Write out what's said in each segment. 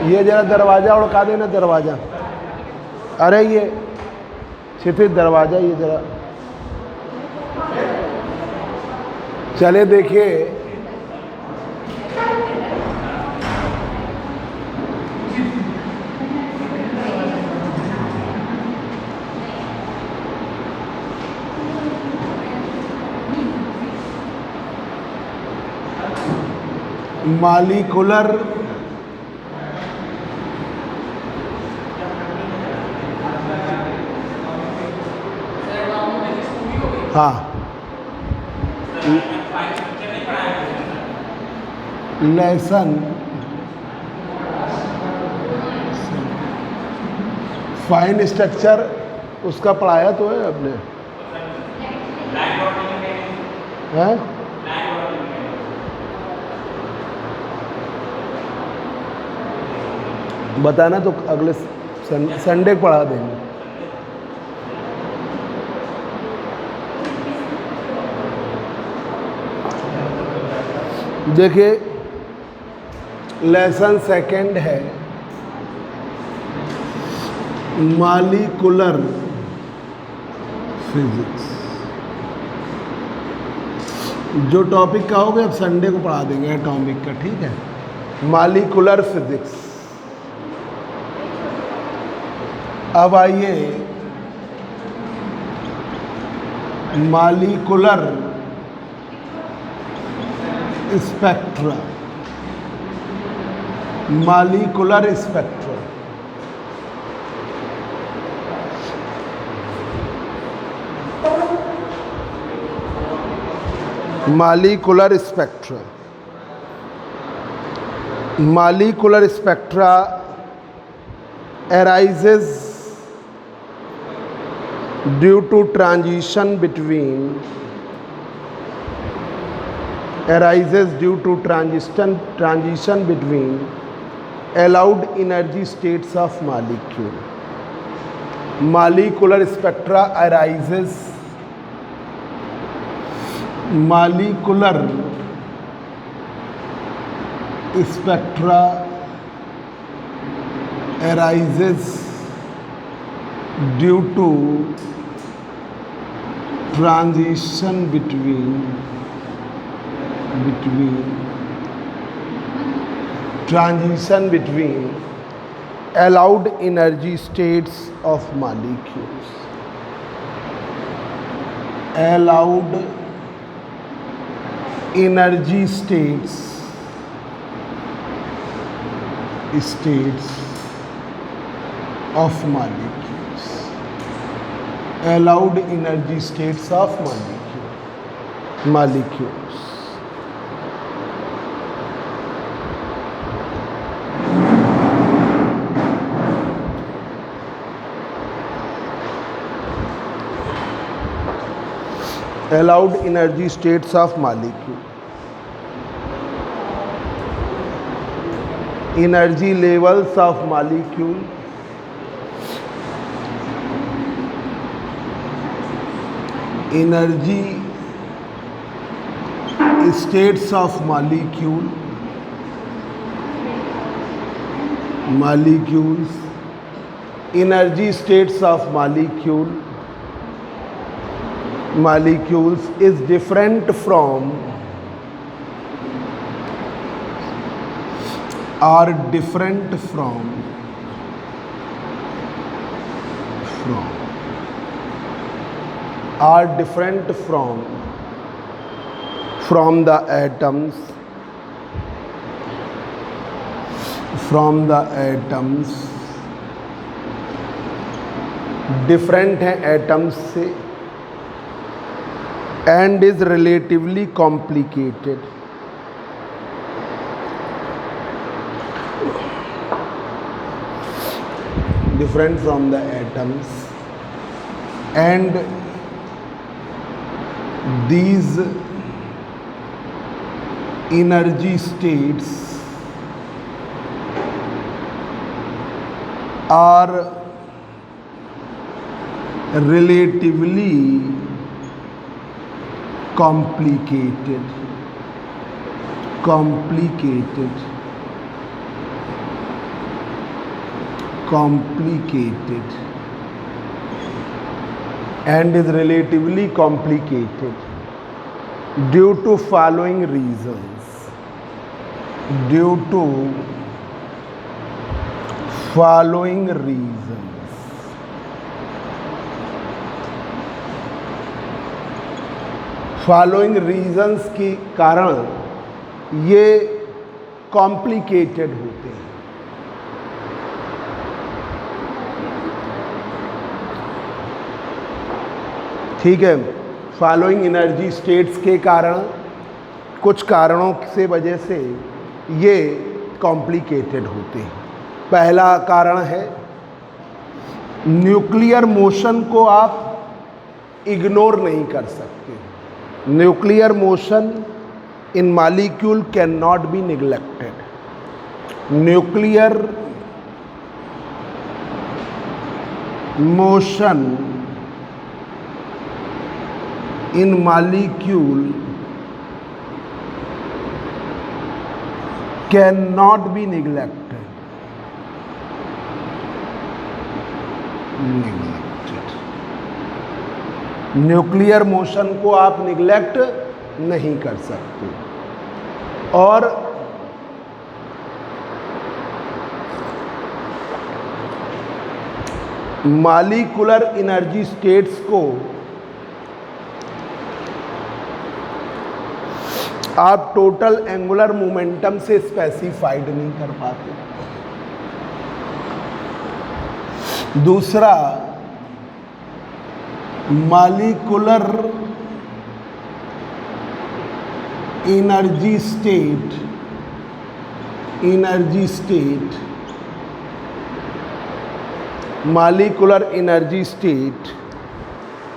ये जरा दरवाज़ा उड़का देना, दरवाज़ा। अरे ये क्षितिज दरवाज़ा, ये जरा चले। देखिए मालिकुलर हाँ लेसन फाइन स्ट्रक्चर उसका पढ़ाया तो है आपने, हैं? बताना तो अगले संडे को पढ़ा देंगे। देखिए लेसन सेकंड है मालिकुलर फिजिक्स। जो टॉपिक का होगा अब संडे को पढ़ा देंगे एटॉमिक का, ठीक है। Molecular physics. अब आइए molecular spectra. Molecular spectra molecular spectra molecular spectra arises due to transition between allowed energy states of molecule. Molecular spectra arises due to transition between allowed energy states of molecules. Allowed energy states of molecules. Allowed energy states of molecules. Allowed energy states of molecule. Energy levels of molecule. Energy states of molecules. Energy states of molecules is different from the atoms, different है atoms से, and is relatively complicated. Different from the atoms, and these energy states are relatively complicated. complicated and is relatively complicated due to following reasons. Due to following reasons. Following reasons के कारण ये complicated होते हैं। ठीक है, following energy states के कारण, कुछ कारणों से वजह से ये कॉम्प्लिकेटेड होते हैं। पहला कारण है न्यूक्लियर मोशन को आप इग्नोर नहीं कर सकते। Nuclear motion in molecule can not be neglected. Nuclear motion in molecule can not be neglected. Nuclear motion को आप निग्लेक्ट नहीं कर सकते। और मॉलिक्यूलर एनर्जी स्टेट्स को आप टोटल एंगुलर मोमेंटम से स्पेसिफाइड नहीं कर पाते। दूसरा, molecular energy state molecular energy state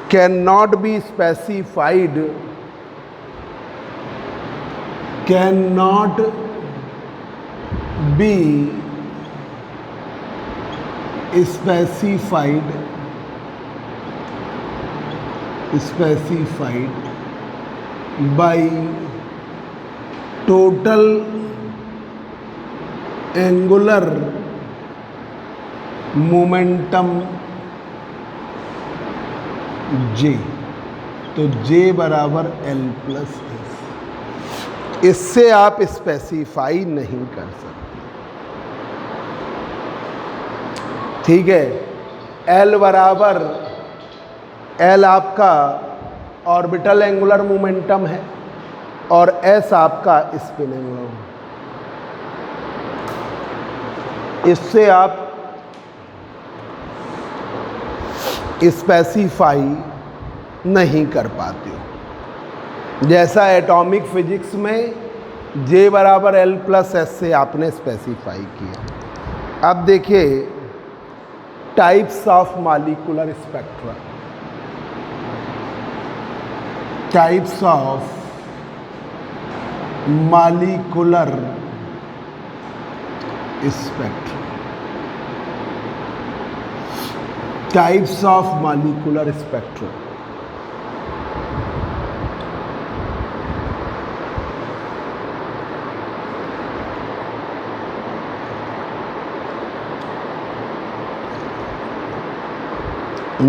cannot be specified by total angular momentum J। तो J बराबर L प्लस एस। इससे आप स्पेसिफाई नहीं कर सकते। ठीक है, L बराबर, L आपका ऑर्बिटल एंगुलर मोमेंटम है और S आपका स्पिन एंगुलर। इससे आप स्पेसिफाई नहीं कर पाते हो। जैसा एटॉमिक फिजिक्स में J बराबर L प्लस एस से आपने स्पेसिफाई किया। अब देखिए types of molecular spectra. Types of molecular spectra. Types of molecular spectra.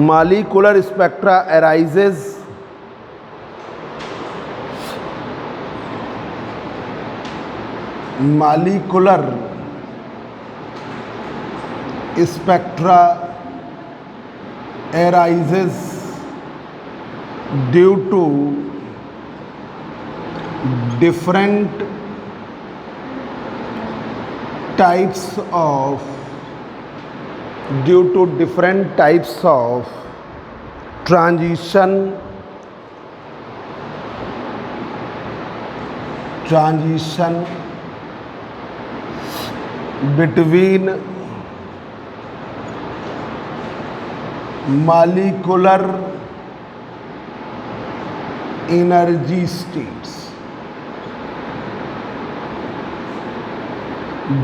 Molecular spectra arises due to different types of transition between molecular energy states।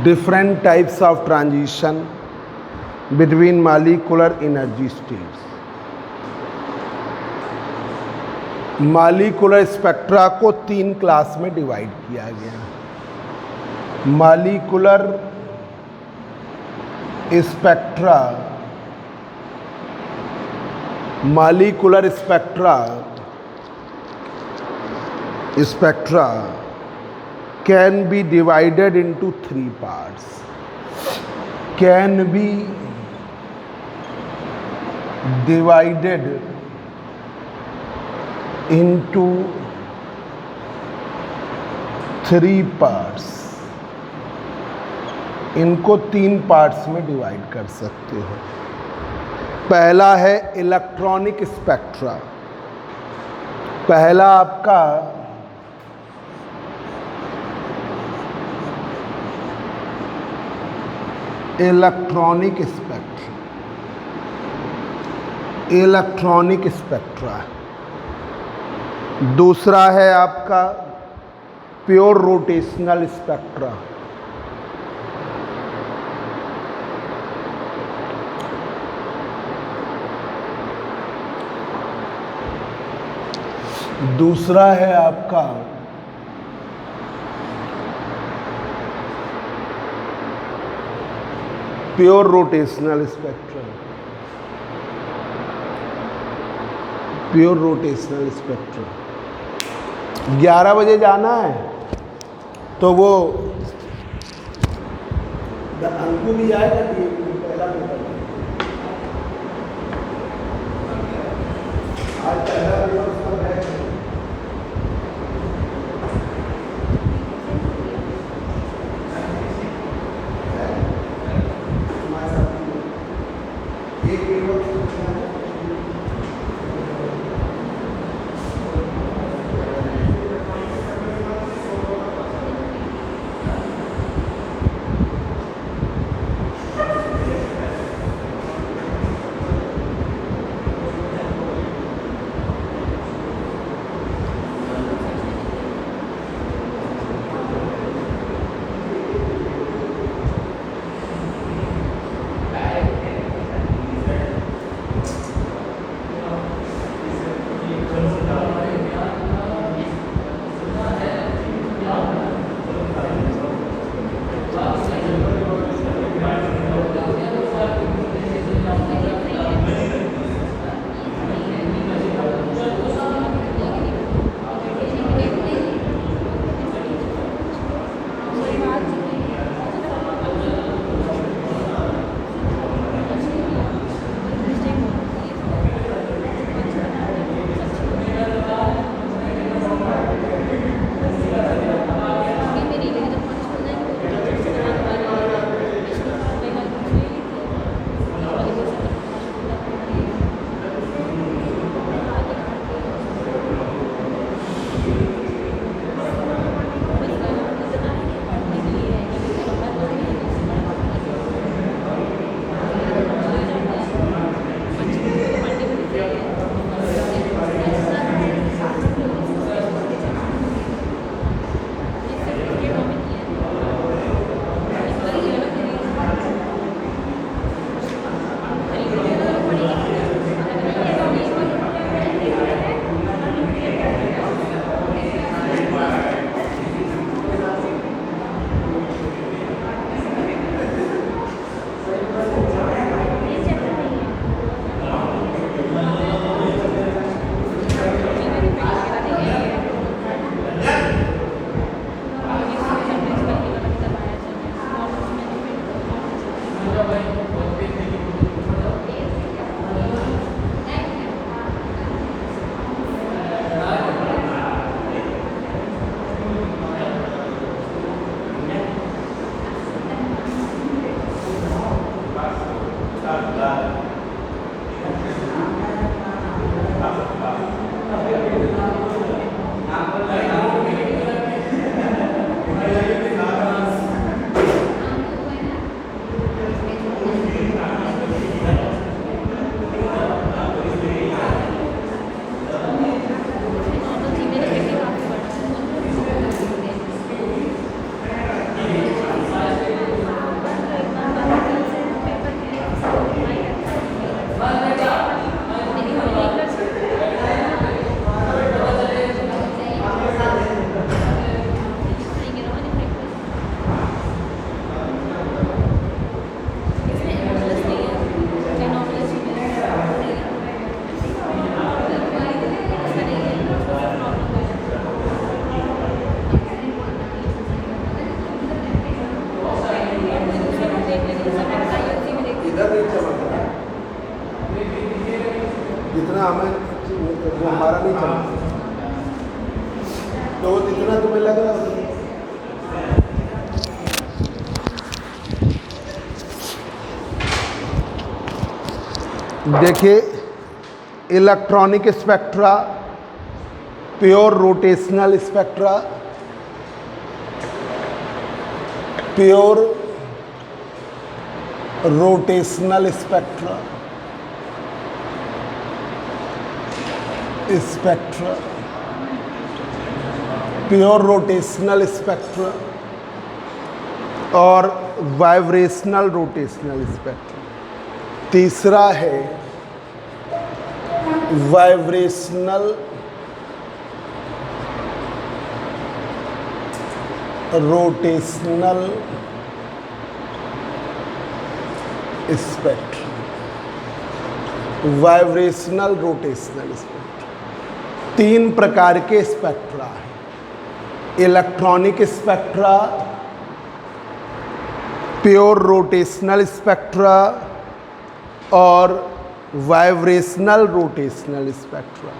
different types of transition between molecular energy states। Molecular spectra को 3 class में divide किया गया। Molecular spectra, molecular spectra can be divided into 3 parts, can be divided into 3 parts. इनको 3 parts में divide कर सकते हो। पहला है इलेक्ट्रॉनिक स्पेक्ट्रा। पहला आपका इलेक्ट्रॉनिक स्पेक्ट्रा। दूसरा है आपका प्योर रोटेशनल स्पेक्ट्रा। दूसरा है आपका प्योर रोटेशनल स्पेक्ट्रम। 11 बजे जाना है तो वो अंकु भी आएगा पहला पेपर आज पहला पेपर है। जितना हमें वो हमारा नहीं चल, तो जितना तुम्हें लग रहा है देखिए, electronic spectra, pure rotational spectra, pure rotational spectra, pure rotational spectra और वाइब्रेशनल रोटेशनल स्पेक्ट्रा। तीसरा है vibrational rotational spectra, vibrational rotational spectra. तीन प्रकार के स्पेक्ट्रा हैं, electronic spectra, pure rotational spectra और वाइब्रेशनल रोटेशनल स्पेक्ट्रा।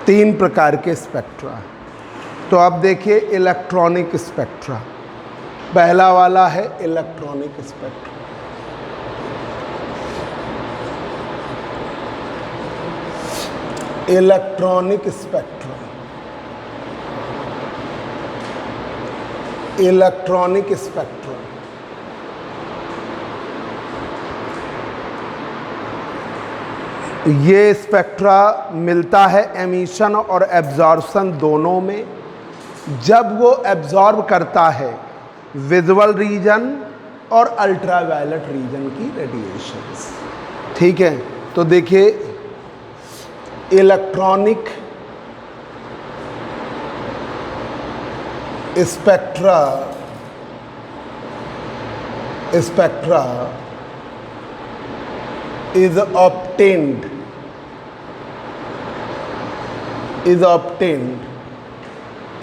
तीन प्रकार के स्पेक्ट्रा हैं। तो अब देखिए इलेक्ट्रॉनिक स्पेक्ट्रा, पहला वाला है electronic spectra. Electronic spectra, electronic spectra ये स्पेक्ट्रा मिलता है एमिशन और एब्जॉर्प्शन दोनों में। जब वो एब्जॉर्ब करता है विजुअल रीजन और अल्ट्रावायलेट रीजन की रेडिएशंस। ठीक है, तो देखिए electronic spectra is obtained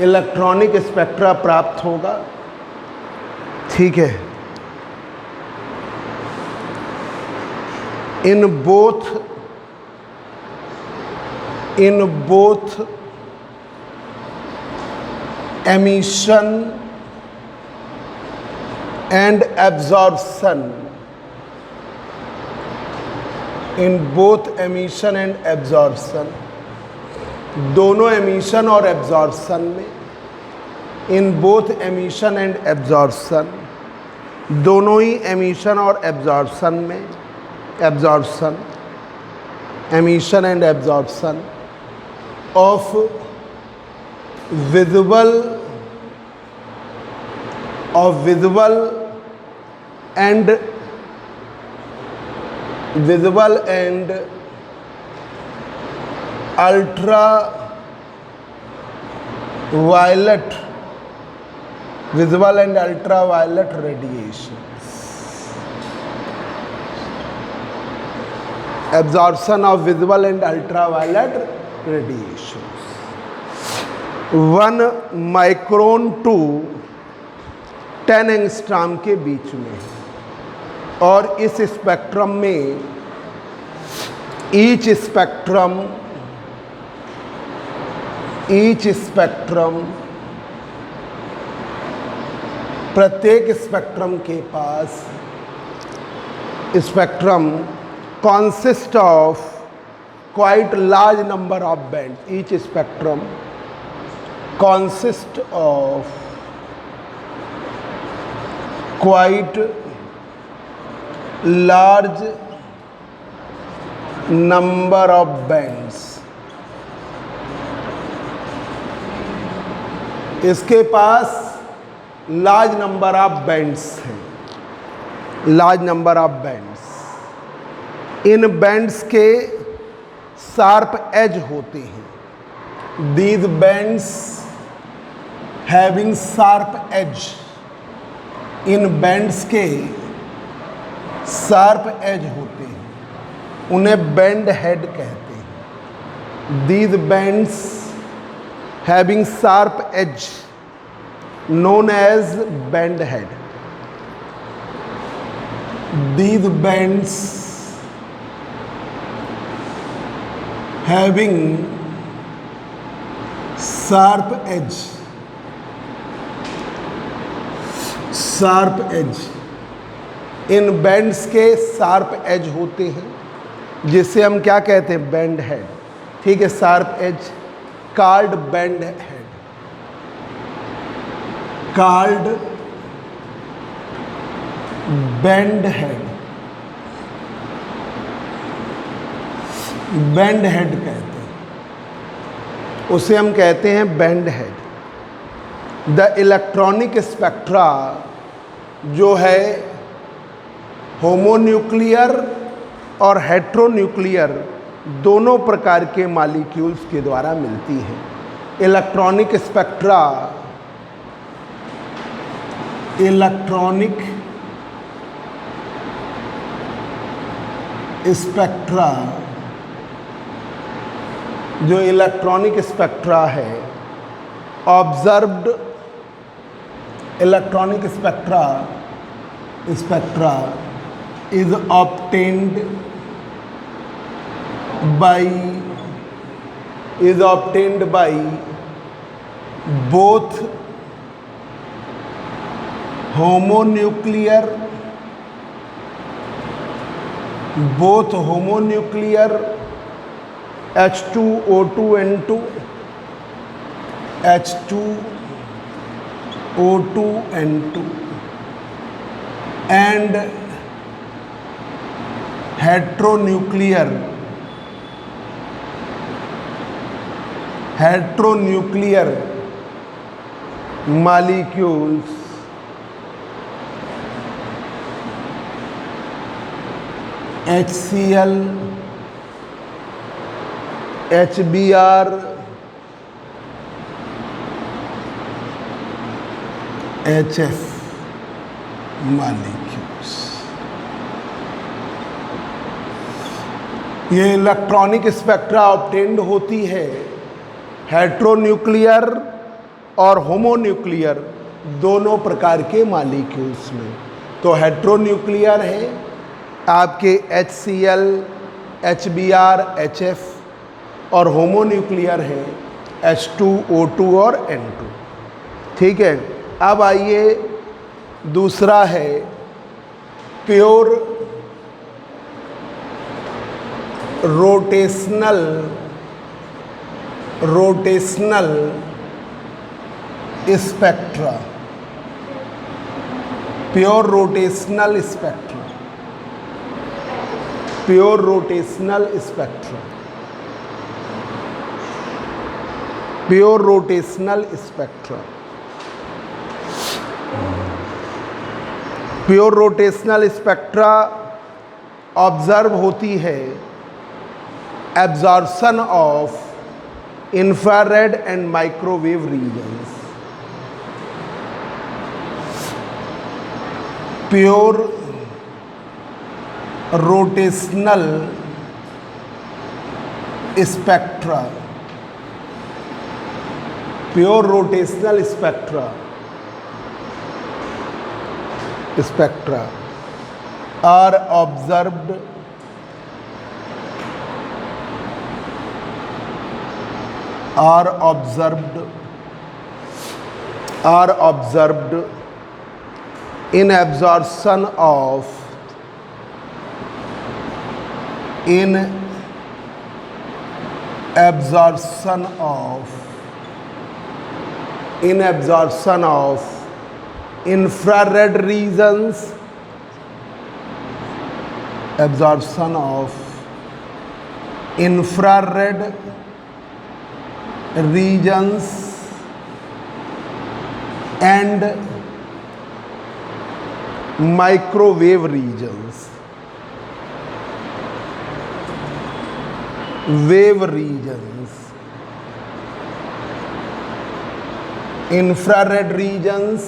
electronic spectra प्राप्त होगा। ठीक है, in both emission and absorption, in both emission and absorption, दोनों एमिशन और एब्जॉर्प्शन में, in both emission and absorption, दोनों ही एमिशन और एब्जॉर्प्शन में, absorption, emission and absorption of visual and ultraviolet radiations, absorption of visual and ultraviolet radiations 1 micron to 10 angstrom के बीच में है। और इस स्पेक्ट्रम में ईच स्पेक्ट्रम प्रत्येक स्पेक्ट्रम के पास spectrum consist of quite large number of bands. Each spectrum consists of quite large number of bands. इसके पास लार्ज नंबर ऑफ बैंड्स हैं, लार्ज नंबर ऑफ बैंड्स। इन बैंड्स के शार्प एज होते हैं। These bands having sharp edge, इन bands के sharp edge होते हैं, उन्हें बैंड हेड कहते हैं। These bands having sharp edge known as band head. These bands having sharp edge, sharp edge, इन बैंड्स के शार्प एज होते हैं, जिसे हम क्या कहते हैं, बैंड हेड। ठीक है, sharp edge called band head, called band head, band head कहते हैं, उसे हम कहते हैं band head. The electronic spectra जो है होमोन्यूक्लियर और हेट्रोन्यूक्लियर दोनों प्रकार के मॉलिक्यूल्स के द्वारा मिलती है। इलेक्ट्रॉनिक स्पेक्ट्रा, इलेक्ट्रॉनिक स्पेक्ट्रा, जो इलेक्ट्रॉनिक स्पेक्ट्रा है, observed electronic spectra, spectra is obtained by both homonuclear H2O2N2 and heteronuclear molecules HCl, HBr, HF molecules। ये इलेक्ट्रॉनिक स्पेक्ट्रा ऑब्टेन्ड होती है हेट्रोन्यूक्लियर और होमोन्यूक्लियर दोनों प्रकार के मॉलिक्यूल्स में। तो हेट्रोन्यूक्लियर है आपके HCl, HBr, HF और होमोन्यूक्लियर है H2O2 और N2। ठीक है, अब आइए दूसरा है pure rotational spectra, pure rotational spectra, pure rotational spectra, pure rotational spectra. Pure rotational spectra observe होती है absorption of infrared and microwave regions. Pure rotational spectra, pure rotational spectra are observed in absorption of infrared regions, absorption of infrared regions and microwave regions, wave regions, infrared regions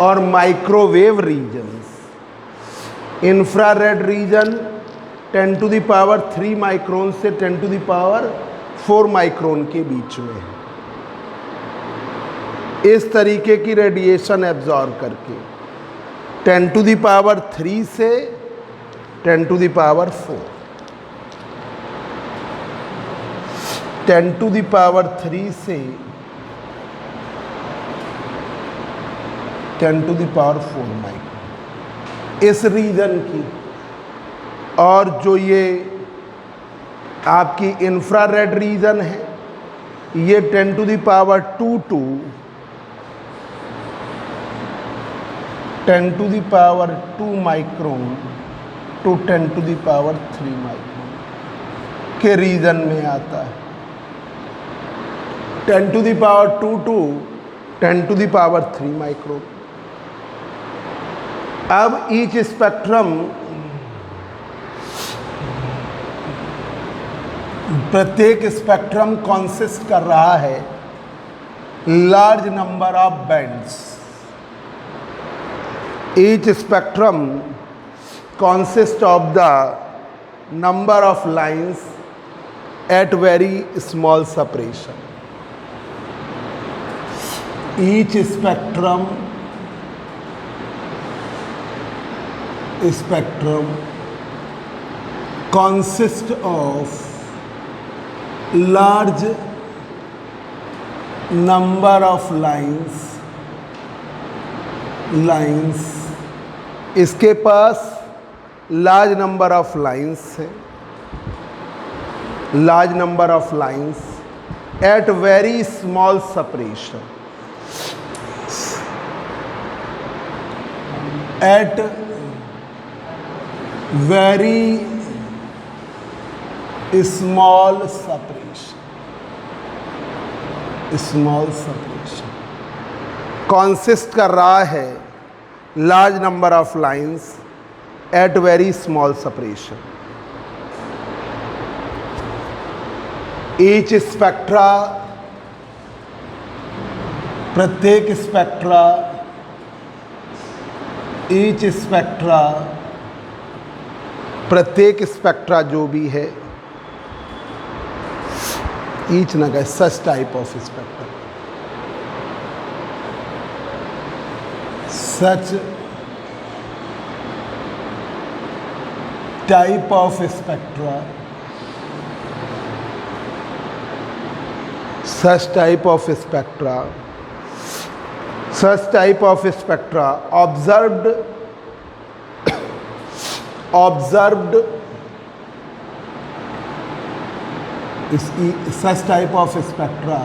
और microwave regions. Infrared region 10 to the power 3 micron से 10 to the power 4 micron के बीच में है। इस तरीके की radiation absorb करके 10 टू द पावर 3 से 10 टू द पावर 4 10⁻³ से 10⁴ माइक्रोन इस रीजन की। और जो ये आपकी इंफ्रारेड रीजन है ये 10⁻² टू 10⁻² माइक्रोन टू 10⁻³ माइक्रोन के रीजन में आता है। 10⁻² टू 10⁻³ माइक्रोन। अब ईच स्पेक्ट्रम प्रत्येक स्पेक्ट्रम कॉन्सिस्ट कर रहा है large number of bands. Each spectrum consist of the number of lines at very small separation. Each spectrum consists of large number of lines। इसके पास लार्ज नंबर ऑफ लाइन्स है, large number of lines at very small separation. At very small separation consist कर रहा है large number of lines at very small separation. Each spectra प्रत्येक spectra each spectra प्रत्येक spectra जो भी है each न गए सच type of spectra such type of spectra such type of spectra observed such type of spectra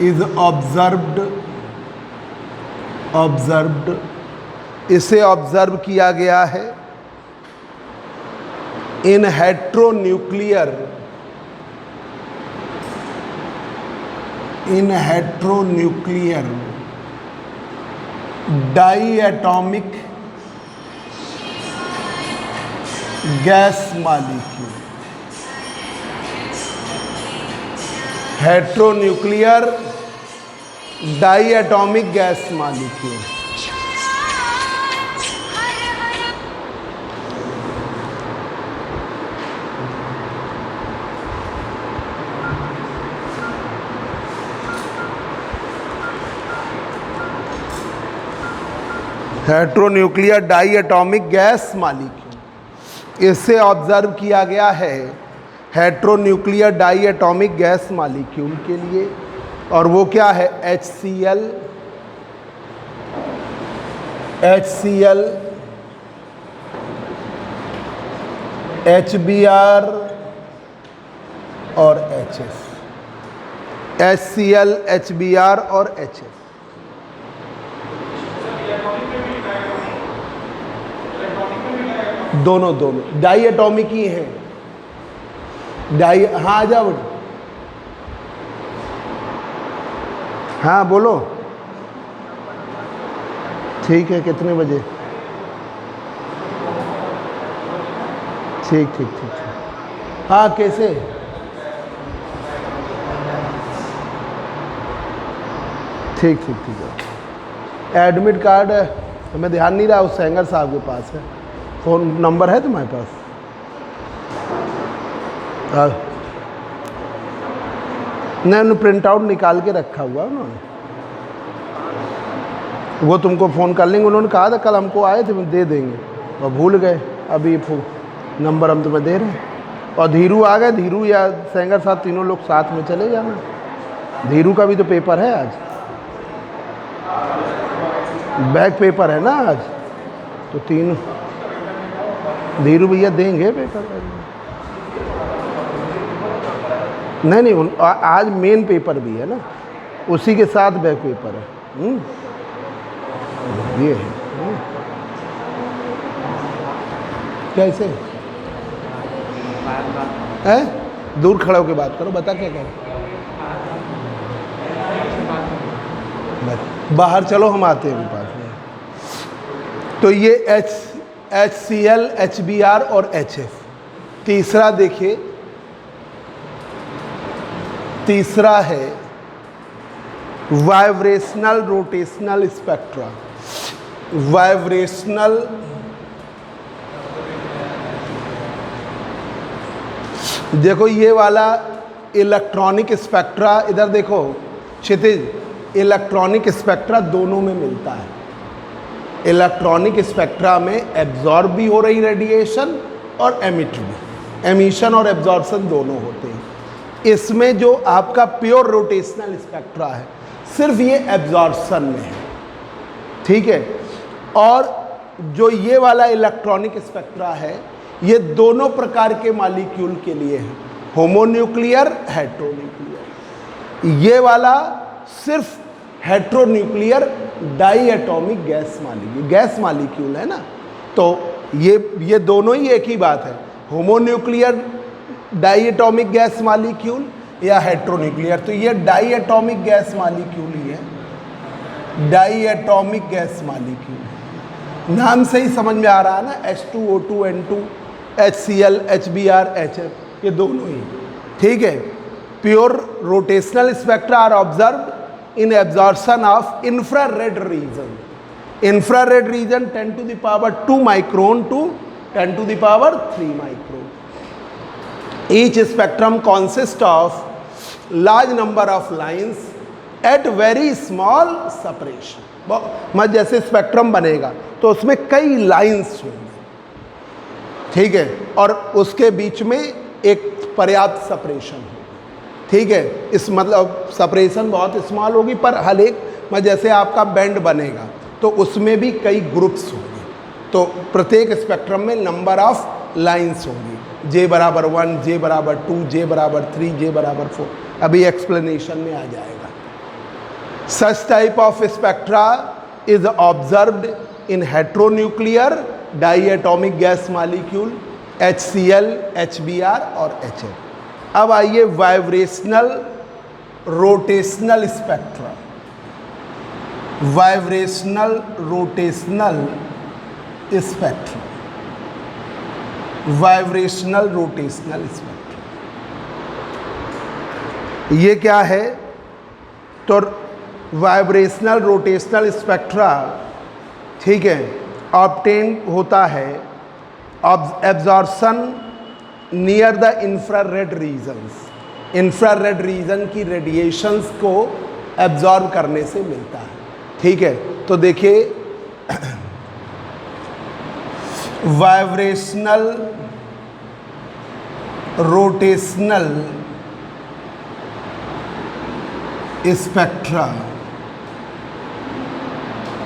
is observed इसे observe किया गया है in heteronuclear diatomic gas molecule. Heteronuclear diatomic gas molecule. Heteronuclear diatomic gas molecule इससे observe किया गया है heteronuclear diatomic gas molecule के लिए। और वो क्या है HCl HBr और HS। HCl HBr और HS दोनों डाईएटॉमिक ही है। हाँ आ जाओ, हाँ बोलो। ठीक है, कितने बजे? ठीक। हाँ कैसे? ठीक है। एडमिट कार्ड मैं ध्यान नहीं रहा, उस सेंगर साहब के पास है। फ़ोन नंबर है तुम्हारे पास? नहीं, उन्होंने प्रिंट आउट निकाल के रखा हुआ उन्होंने, वो तुमको फ़ोन कर लेंगे। उन्होंने कहा था कल हमको आए थे, दे देंगे और भूल गए। अभी नंबर हम तुम्हें दे रहे हैं। और धीरू आ गए, धीरू या सेंगर साहब तीनों लोग साथ में चले जाना। धीरू का भी तो पेपर है आज, बैक पेपर है ना आज, तो तीनों धीरू भैया देंगे पेपर। नहीं आज मेन पेपर भी है ना, उसी के साथ बैक पेपर है। ये है कैसे है, दूर खड़ा होकर बात करो, बता क्या करें। बाहर चलो, हम आते हैं पास में। तो ये HCl, HBr और HF। तीसरा देखिए, तीसरा है वाइब्रेशनल रोटेशनल स्पेक्ट्रा। वाइब्रेशनल देखो, ये वाला इलेक्ट्रॉनिक स्पेक्ट्रा, इधर देखो क्षितिज, इलेक्ट्रॉनिक स्पेक्ट्रा दोनों में मिलता है। इलेक्ट्रॉनिक स्पेक्ट्रा में एब्जॉर्ब भी हो रही रेडिएशन और एमिट भी, एमिशन और एब्जॉर्प्शन दोनों होते हैं। इसमें जो आपका प्योर रोटेशनल स्पेक्ट्रा है, सिर्फ ये एब्जॉर्प्शन में है, ठीक है। और जो ये वाला इलेक्ट्रॉनिक स्पेक्ट्रा है, ये दोनों प्रकार के मॉलिक्यूल के लिए है, होमोन्यूक्लियर, हेट्रोन्यूक्लियर। ये वाला सिर्फ heteronuclear die atomic gas molecule है ना, तो ये दोनों ही एक ही बात है, homonuclear diatomic gas molecule या हेट्रोन्यूक्लियर। तो ये डाई एटॉमिक गैस मॉलिक्यूल ही है, डाई एटॉमिक गैस मॉलिक्यूल। नाम से ही समझ में आ रहा है ना, H2O2 N2 HCl HBr HF, ये दोनों ही, ठीक है। Pure rotational spectra are observed in absorption of infrared region. Infrared region 10 to the power 2 micron to 10 to the power 3 micron. Each spectrum consists of large number of lines at very small separation. मतलब जैसे spectrum बनेगा तो उसमें कई lines होंगे, ठीक है, और उसके बीच में एक पर्याप्त सेपरेशन हो, ठीक है। इस मतलब सेपरेशन बहुत स्मॉल होगी, पर हर एक में जैसे आपका बैंड बनेगा तो उसमें भी कई ग्रुप्स होंगे, तो प्रत्येक स्पेक्ट्रम में नंबर ऑफ लाइंस होंगी, J बराबर 1, J बराबर 2, J बराबर 3, J बराबर 4, अभी एक्सप्लेनेशन में आ जाएगा। Such type of spectra is observed in heteronuclear diatomic gas molecule HCl, HBr और HF। अब आइए vibrational rotational spectra. Vibrational rotational spectra, vibrational rotational spectra ये क्या है? तो वाइब्रेशनल रोटेशनल स्पेक्ट्रा, ठीक है, ऑब्टेन होता है absorption near the infrared regions. Infrared region की रेडिएशंस को एब्जॉर्ब करने से मिलता है, ठीक है। तो देखिए vibrational rotational spectra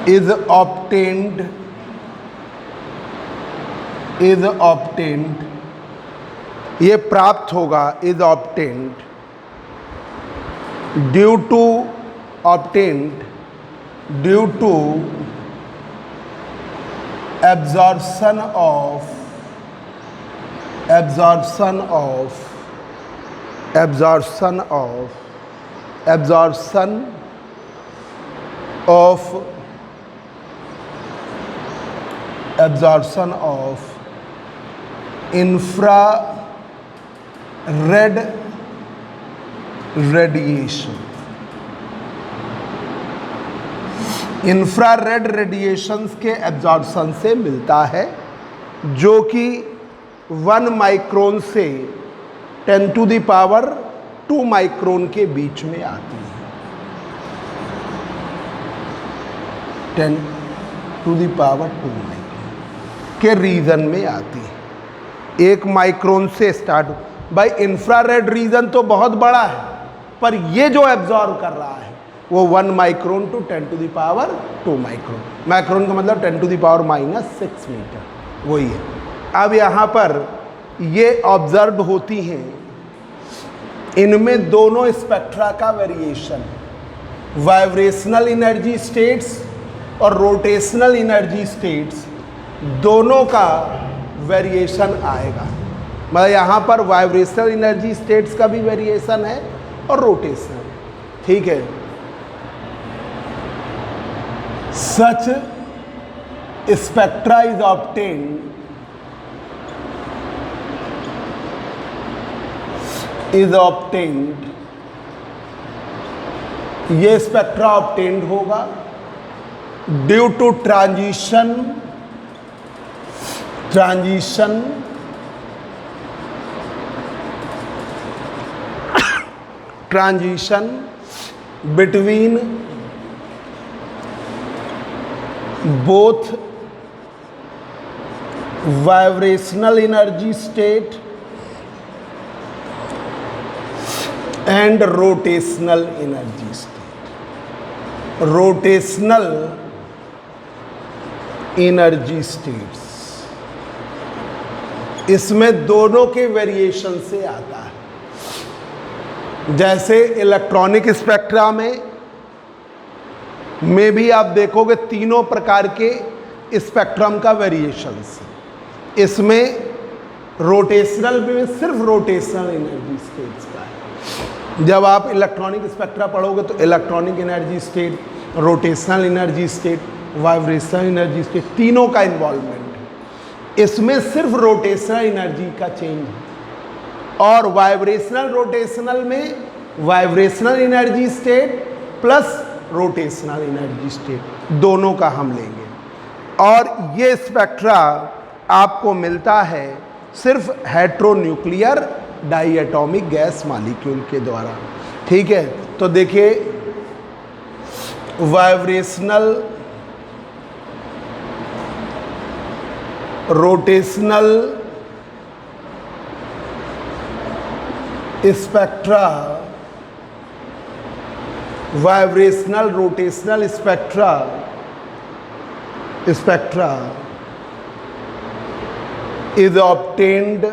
is obtained ये प्राप्त होगा, is obtained due to absorption of infrared radiation। Infrared radiations के एब्जॉर्प्शन से मिलता है, जो कि 1 माइक्रोन से 10 टू द पावर 2 माइक्रोन के बीच में आती है। 10 टू द पावर 2 माइक्रोन के रीजन में आती है। 1 माइक्रोन से स्टार्ट। भाई इंफ्रारेड रीजन तो बहुत बड़ा है, पर ये जो एब्जॉर्ब कर रहा है वो 1 माइक्रोन टू 10⁻² माइक्रोन। माइक्रोन का मतलब 10⁻⁻6 मीटर, वही है। अब यहाँ पर ये ऑब्जर्व होती हैं, इनमें दोनों स्पेक्ट्रा का वेरिएशन, वाइब्रेशनल एनर्जी स्टेट्स और रोटेशनल एनर्जी स्टेट्स, दोनों का वेरिएशन आएगा। मतलब यहाँ पर वाइब्रेशनल एनर्जी स्टेट्स का भी वेरिएशन है और रोटेशनल, ठीक है। सच स्पेक्ट्रा इज ऑब्टेन्ड ये स्पेक्ट्रा ऑब्टेन्ड होगा due to transition between both vibrational energy state and rotational energy state. Rotational energy states, इसमें दोनों के वेरिएशन से आता है। जैसे इलेक्ट्रॉनिक स्पेक्ट्रा में भी आप देखोगे तीनों प्रकार के स्पेक्ट्रम का वेरिएशंस। इसमें रोटेशनल में सिर्फ रोटेशनल एनर्जी स्टेट्स का है। जब आप इलेक्ट्रॉनिक स्पेक्ट्रा पढ़ोगे तो electronic energy state, rotational energy state, vibrational energy state, तीनों का इन्वॉल्वमेंट है। इसमें सिर्फ रोटेशनल एनर्जी का चेंज है, और वाइब्रेशनल रोटेशनल में vibrational energy state plus rotational energy state, दोनों का हम लेंगे। और ये स्पेक्ट्रा आपको मिलता है सिर्फ हेट्रोन्यूक्लियर डाईएटॉमिक गैस मॉलिक्यूल के द्वारा, ठीक है। तो देखिए vibrational, rotational spectra, vibrational rotational spectra is obtained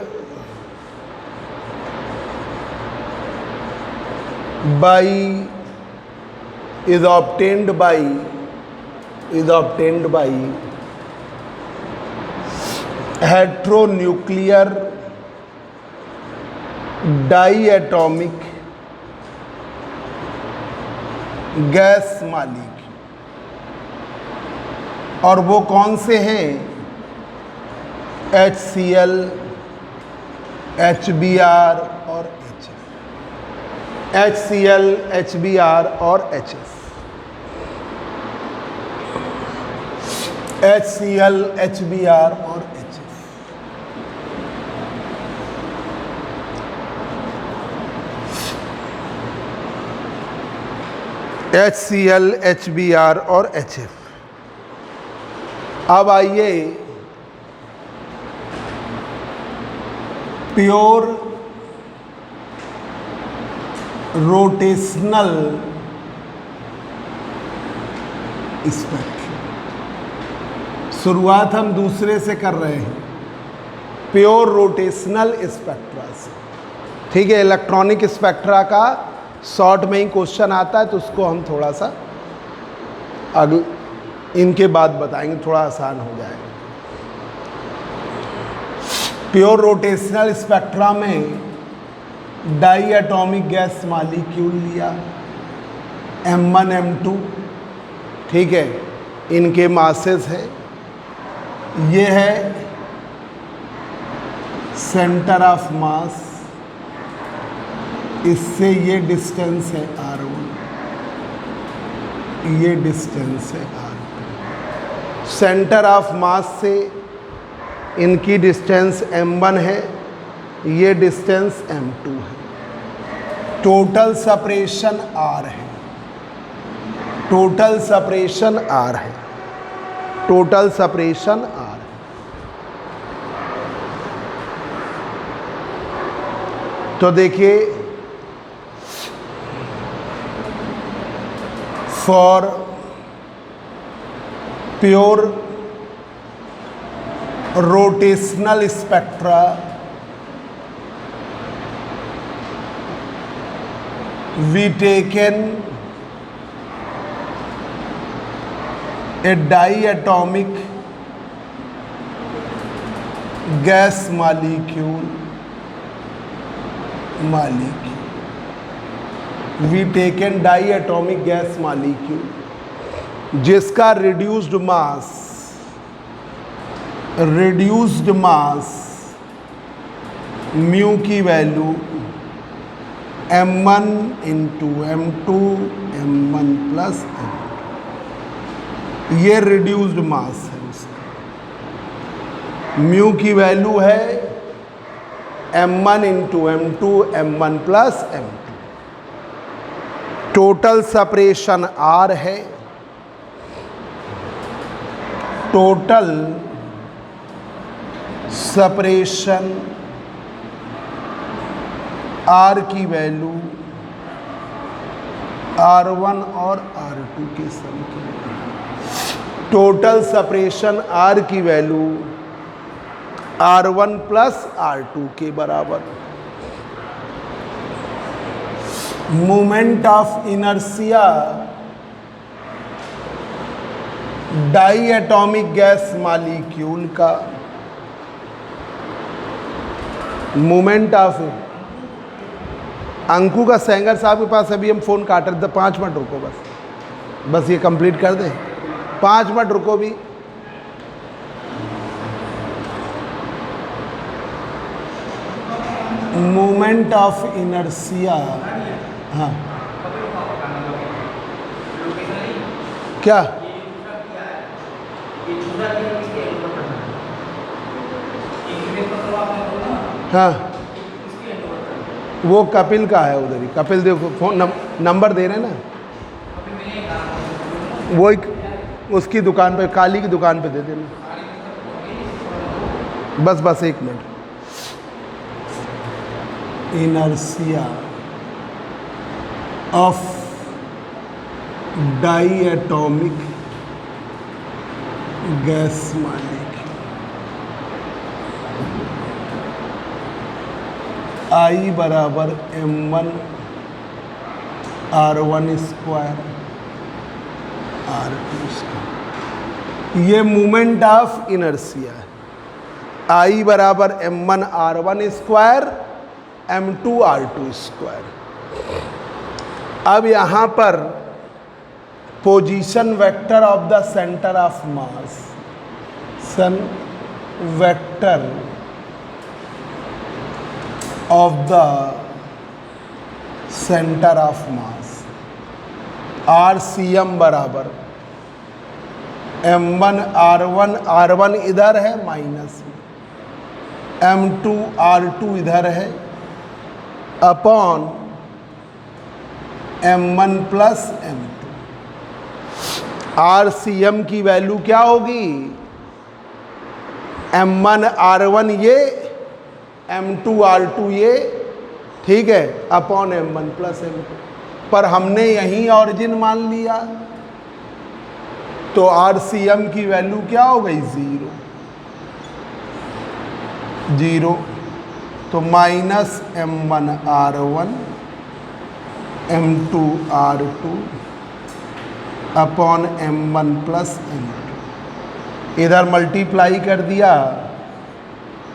by heteronuclear diatomic gas molecule. और वो कौन से हैं? HCl, HBr और HF। HCl, HBr और HF। HCl, HBr और HF। HCl, HBr और HF। अब आइए प्योर रोटेशनल स्पेक्ट्रा। शुरुआत हम दूसरे से कर रहे हैं, प्योर रोटेशनल स्पेक्ट्रा से, ठीक है। इलेक्ट्रॉनिक स्पेक्ट्रा का शॉर्ट में ही क्वेश्चन आता है, तो उसको हम थोड़ा सा इनके बाद बताएंगे, थोड़ा आसान हो जाएगा। प्योर रोटेशनल स्पेक्ट्रा में डाई एटॉमिक गैस मॉलिक्यूल लिया M1 M2, ठीक है। इनके मासेस है, ये है सेंटर ऑफ मास, इससे ये डिस्टेंस है R1, ये डिस्टेंस है R2। सेंटर ऑफ मास से इनकी डिस्टेंस M1 है, ये डिस्टेंस M2 है। टोटल सेपरेशन R है, टोटल सेपरेशन R है, टोटल सेपरेशन R है। तो देखिए, for pure rotational spectra we taken a diatomic gas molecule we taken diatomic gas molecule जिसका reduced mass म्यू की value m1 into m2 m1 plus m2, ये reduced मास है उसका। Mu की वैल्यू है m1 into m2 m1 plus m2। Total separation r है, total separation R की value R1 और R2 के सम की, टोटल सेपरेशन R की वैल्यू R1 प्लस R2 के बराबर। Moment of inertia diatomic gas molecule का, मोमेंट ऑफ अंकु का सेंगर साहब के पास अभी हम फ़ोन काट रहे थे, 5 मिनट रुको बस ये कंप्लीट कर दें, 5 मिनट रुको भी। मोमेंट ऑफ इनर्शिया, हाँ क्या, हाँ वो कपिल का है उधर ही, कपिल देखो फोन नंबर दे रहे हैं ना, वो एक उसकी दुकान पे, काली की दुकान पे दे देना। बस 1 minute. Inertia of diatomic gas molecule I बराबर m1 r1 square r2 square, ये मोमेंट ऑफ इनर्शिया है। I बराबर m1 r1 square m2 r2 square. अब यहाँ पर position vector of the centre of mass, sun vector of the center of mass RCM बराबर m1 r1 इधर है minus में, m2 r2 इधर है upon m1 plus m2। RCM की वैल्यू क्या होगी, m1 r1 ये m2 r2 ये, ठीक है, अपॉन m1 प्लस m2। पर हमने यहीं ऑरिजिन मान लिया तो RCM की वैल्यू क्या हो गई, 0। तो minus m1 r1 m2 r2 upon m1 plus m2, इधर मल्टीप्लाई कर दिया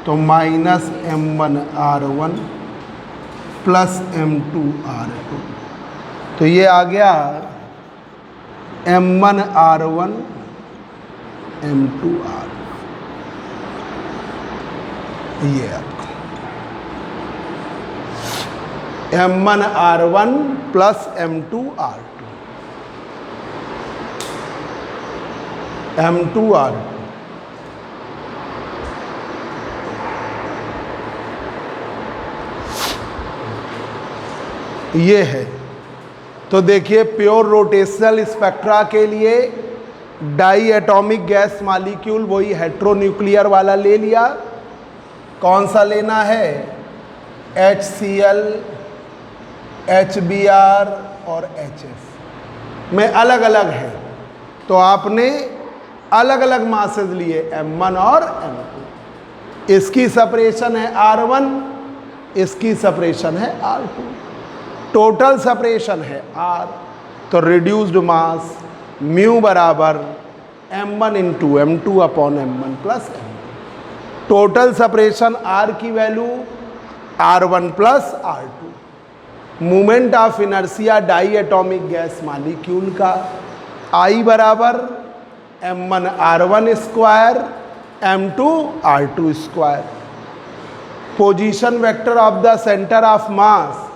तो minus m1 r1 plus m2 r2, तो ये आ गया m1 r1 m2 r2, ये आपको m1 r1 plus m2 r2 m2 r2। ये है। तो देखिए प्योर रोटेशनल स्पेक्ट्रा के लिए डाई एटॉमिक गैस मॉलिक्यूल वही हेट्रोन्यूक्लियर वाला ले लिया। कौन सा लेना है, HCl, HBr और HF में अलग अलग है, तो आपने अलग अलग मासेज लिए M1 और M2। इसकी सेपरेशन है R1, इसकी सेपरेशन है R2, टोटल सेपरेशन है R। तो रिड्यूस्ड मास म्यू बराबर M1 into M2 upon M1 plus M2। Total separation R की value R1 plus R2। Moment of inertia diatomic gas molecule का I बराबर M1 R1 square M2 R2 square. Position vector of the centre of mass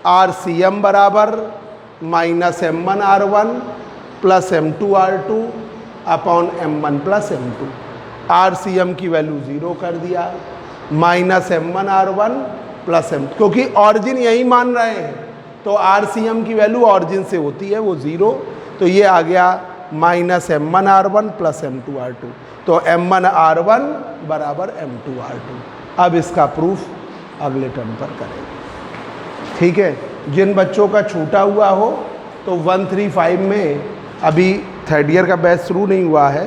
RCM बराबर minus M1 R1 plus M2 R2 upon M1 plus M2। RCM की value 0 कर दिया, minus M1 R1 plus M, क्योंकि origin यही मान रहे हैं तो RCM की वैल्यू ऑरिजिन से होती है वो 0, तो ये आ गया minus M1 R1 plus M2 R2। तो M1 R1 बराबर M2 R2। अब इसका प्रूफ अगले टर्म पर करेंगे, ठीक है। जिन बच्चों का छूटा हुआ हो तो 135 में, अभी थर्ड ईयर का बैच शुरू नहीं हुआ है,